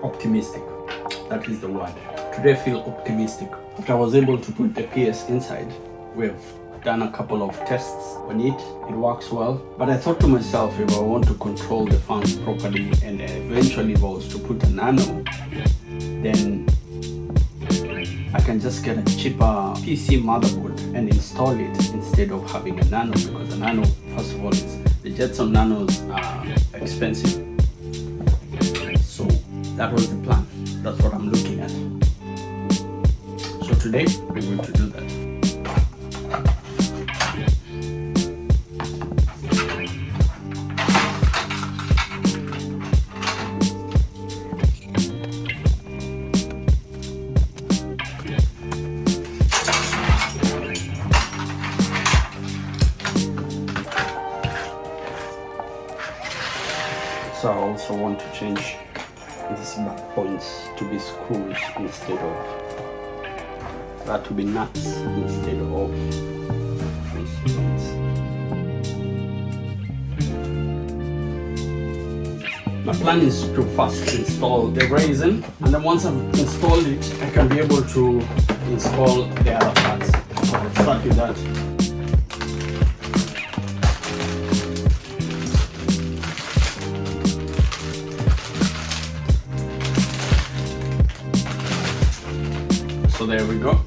optimistic. That is the word. Today I feel optimistic. After I was able to put the PS inside, we've done a couple of tests on it. It works well. But I thought to myself, if I want to control the fans properly and eventually if I was to put a Nano, then I can just get a cheaper PC motherboard and install it instead of having a Nano, because a Nano, first of all, the Jetson Nanos are expensive. So that was the plan. That's what I'm looking at. So today we're going to do that. So I also want to change these back points to be screws instead of that, to be nuts instead of these points. My plan is to first install the Ryzen, and then once I've installed it, I can be able to install the other parts. So let's start with that. So there we go.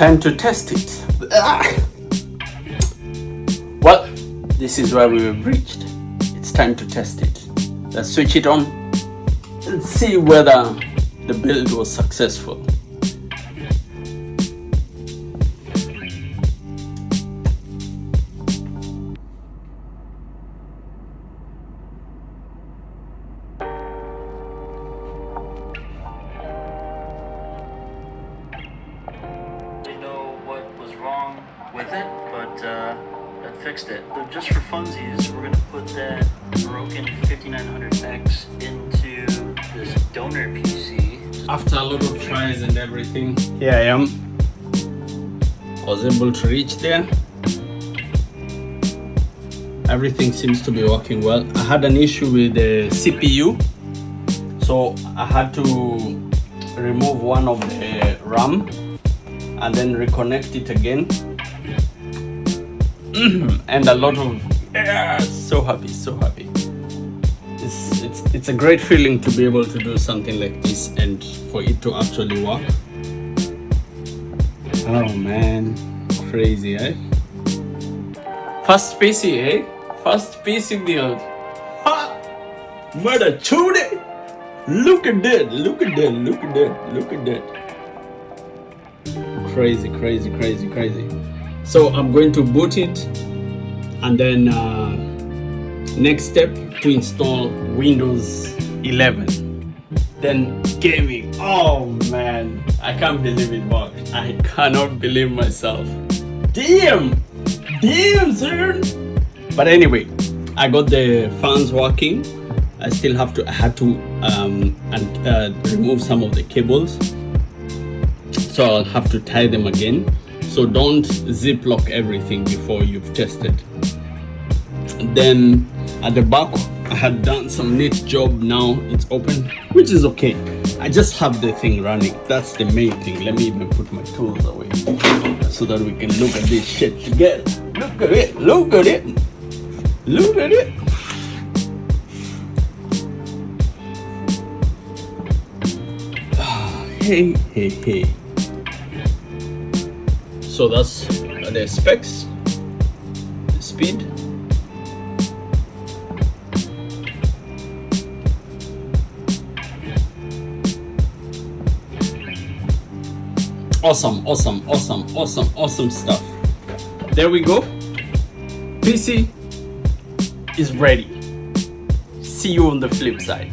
time to test it. Well, this is where we have reached. It's time to test it. Let's switch it on and see whether the build was successful. Wrong with it, but that fixed it. So just for funsies, we're going to put that broken 5900X into this donor PC. After a lot of tries and everything, here I am. I was able to reach there. Everything seems to be working well. I had an issue with the CPU, so I had to remove one of the RAM and then reconnect it again. And a lot of so happy. It's a great feeling to be able to do something like this and for it to actually work. Oh man, crazy, eh? First PC, eh? First PC build. Ha! Murder chewed. Look at that, look at that, look at that, look at that. Crazy. So I'm going to boot it, and then next step to install Windows 11, then gaming. Oh man, I can't believe it worked. I cannot believe myself. Damn sir. But anyway, I got the fans working. I had to remove some of the cables, so I'll have to tie them again. So don't zip lock everything before you've tested. Then at the back, I had done some neat job. Now it's open, which is okay. I just have the thing running. That's the main thing. Let me even put my tools away so that we can look at this shit together. Look at it, look at it, look at it. Hey. So that's the specs, the speed. Awesome stuff. There we go. PC is ready. See you on the flip side.